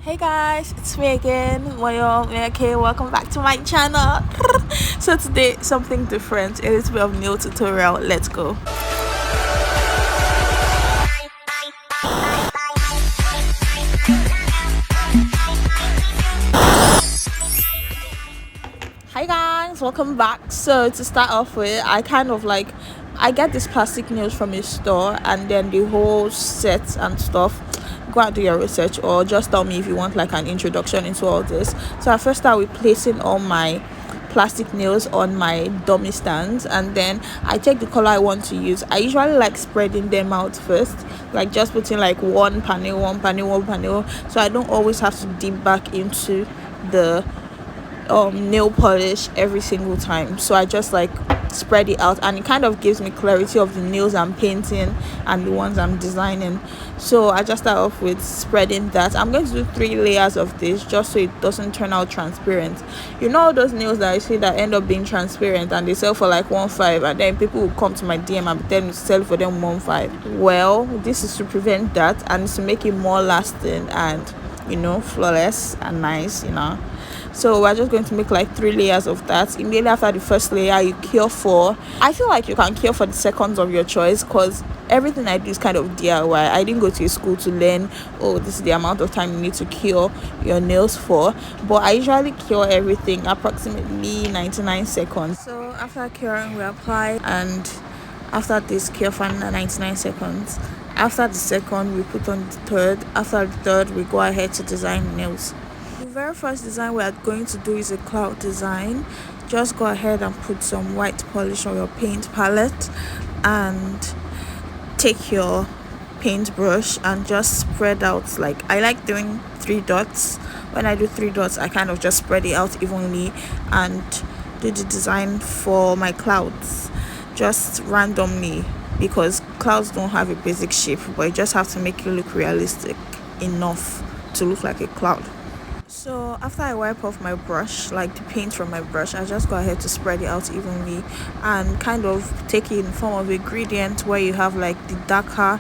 Hey guys, it's me again, Moyo. Okay, welcome back to my channel. So today, something different, a little bit of nail tutorial. Let's go. Hi guys, welcome back. So to start off with, I get this plastic nails from a store, and then the whole set and stuff. Go out do your research, or just tell me if you want like an introduction into all this. So I first start with placing all my plastic nails on my dummy stands, and then I take the color I want to use. I usually like spreading them out first, like just putting like one panel, one panel, one panel, so I don't always have to dip back into the nail polish every single time. So I just like spread it out, and it kind of gives me clarity of the nails I'm painting and the ones I'm designing. So I just start off with spreading that. I'm going to do 3 layers of this just so it doesn't turn out transparent. You know all those nails that I see that end up being transparent and they sell for like 1.5, and then people will come to my DM and tell me to sell for them 1.5. Well, this is to prevent that, and to make it more lasting and flawless and nice. So we're just going to make like 3 layers of that. Immediately after the first layer, you cure for. I feel like you can cure for the seconds of your choice, because everything I do is kind of DIY. I didn't go to a school to learn, oh, this is the amount of time you need to cure your nails for. But I usually cure everything approximately 99 seconds. So after curing, we apply, and after this cure for 99 seconds. After the second, we put on the third. After the third, we go ahead to design nails. The very first design we are going to do is a cloud design. Just go ahead and put some white polish on your paint palette, and take your paintbrush and just spread out. Like, I like doing 3 dots. When I do 3 dots, I kind of just spread it out evenly and do the design for my clouds just randomly, because clouds don't have a basic shape, but you just have to make it look realistic enough to look like a cloud. So after I wipe off my brush, like the paint from my brush, I just go ahead to spread it out evenly and kind of take it in form of a gradient, where you have like the darker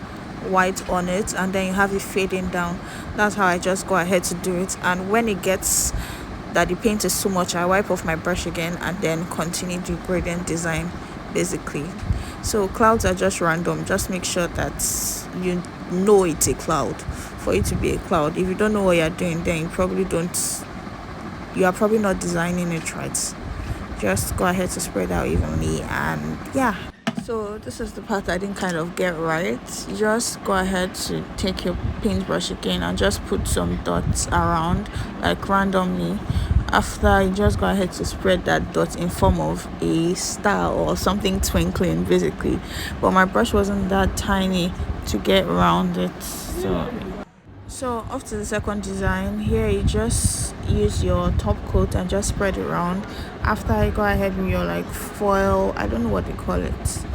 white on it, and then you have it fading down. That's how I just go ahead to do it. And when it gets that the paint is too much, I wipe off my brush again and then continue the gradient design, basically. So clouds are just random. Just make sure that you know it's a cloud for it to be a cloud. If you don't know what you're doing, then you are probably not designing it right. Just go ahead to spread out evenly, and yeah. So this is the part I didn't kind of get right. Just go ahead to take your paintbrush again and just put some dots around, like randomly. After, you just go ahead to spread that dot in form of a star or something twinkling, basically. But my brush wasn't that tiny to get around it. So after the second design, here you just use your top coat and just spread it around. After, I go ahead with your like foil, I don't know what they call it,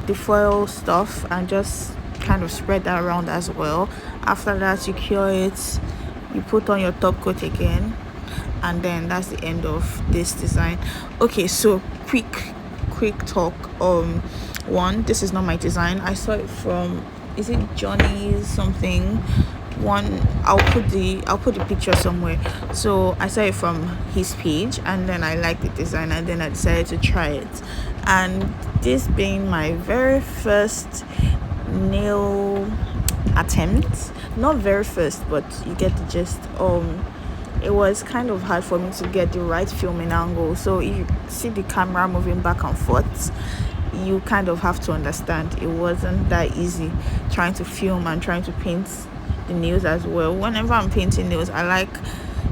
the foil stuff, and just kind of spread that around as well. After that, you cure it, you put on your top coat again, and then that's the end of this design. Okay, so quick talk. One, this is not my design. I saw it from, is it Johnny's something one. I'll put the picture somewhere. So I saw it from his page, and then I liked the design, and then I decided to try it. And this being my very first nail attempt, not very first, but you get the gist. It was kind of hard for me to get the right filming angle. So if you see the camera moving back and forth, you kind of have to understand it wasn't that easy trying to film and trying to paint the nails as well. Whenever I'm painting nails, I like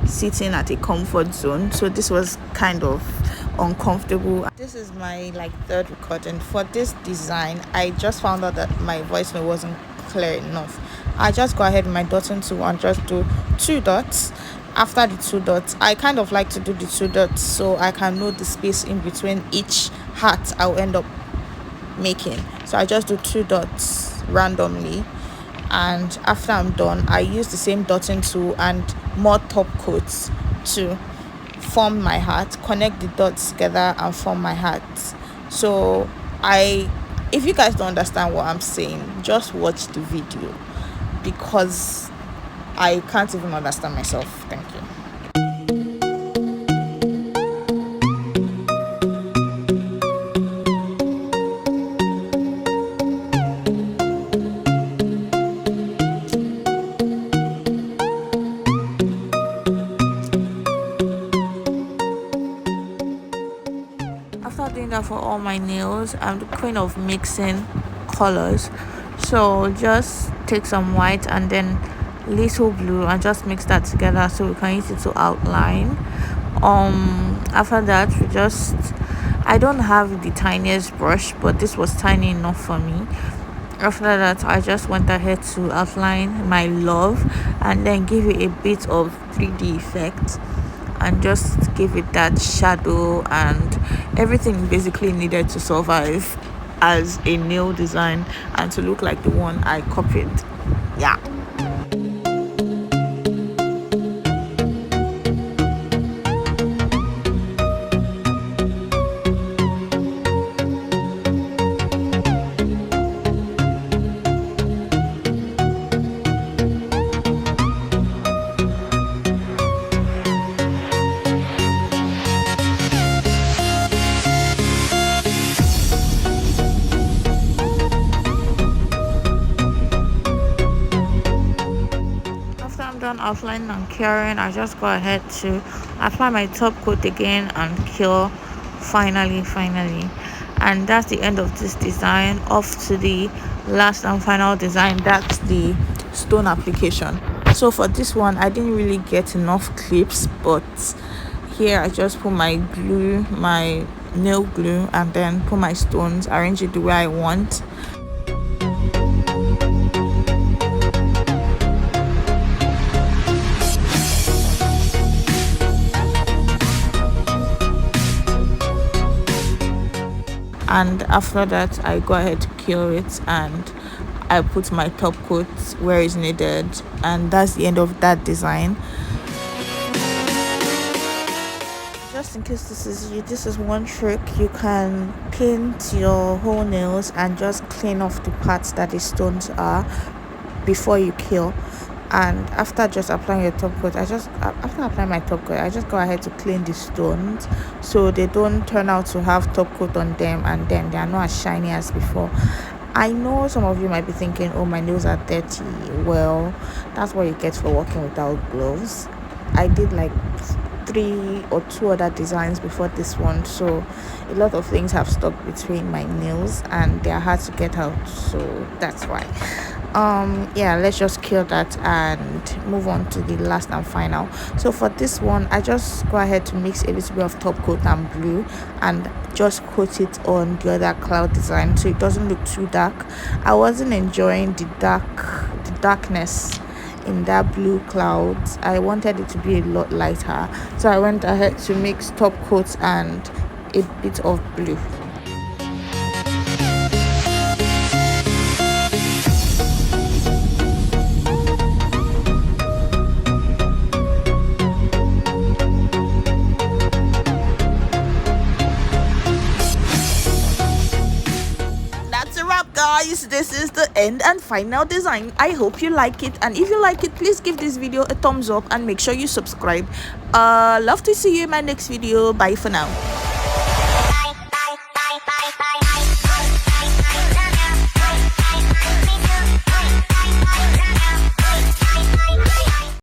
sitting at a comfort zone, so this was kind of uncomfortable. This is my like third recording for this design. I just found out that my voice note wasn't clear enough. I just go ahead with my dotting tool and just do 2 dots. After the 2 dots, I kind of like to do the 2 dots so I can know the space in between each heart I'll end up making. So I just do 2 dots randomly, and after I'm done, I use the same dotting tool and more top coats to form my heart, connect the dots together and form my heart. So if you guys don't understand what I'm saying, just watch the video, because I can't even understand myself. Thank you. After doing that for all my nails, I'm the queen of mixing colors. So just take some white and then little blue and just mix that together so we can use it to outline. After that, we just, I don't have the tiniest brush, but this was tiny enough for me. After that, I just went ahead to outline my love and then give it a bit of 3D effect and just give it that shadow and everything basically needed to survive as a nail design and to look like the one I copied. Yeah. Done outlining and curing, I just go ahead to apply my top coat again and cure finally. And that's the end of this design. Off to the last and final design, that's the stone application. So for this one, I didn't really get enough clips, but here I just put my glue, my nail glue, and then put my stones, arrange it the way I want. And after that, I go ahead to cure it and I put my top coat where it's needed, and that's the end of that design. Just in case this is one trick. You can paint your whole nails and just clean off the parts that the stones are before you cure. And after just applying your top coat, after applying my top coat, I just go ahead to clean the stones so they don't turn out to have top coat on them and then they are not as shiny as before. I know some of you might be thinking, oh, my nails are dirty. Well, that's what you get for working without gloves. I did like 3 or 2 other designs before this one, so a lot of things have stuck between my nails and they are hard to get out, so that's why. Yeah, let's just kill that and move on to the last and final. So for this one, I just go ahead to mix a little bit of top coat and blue and just coat it on the other cloud design so it doesn't look too dark. I wasn't enjoying the darkness in that blue clouds. I wanted it to be a lot lighter, so I went ahead to mix top coat and a bit of blue. Guys, this is the end and final design. I hope you like it, and if you like it, please give this video a thumbs up and make sure you subscribe. Love to see you in my next video. Bye for now.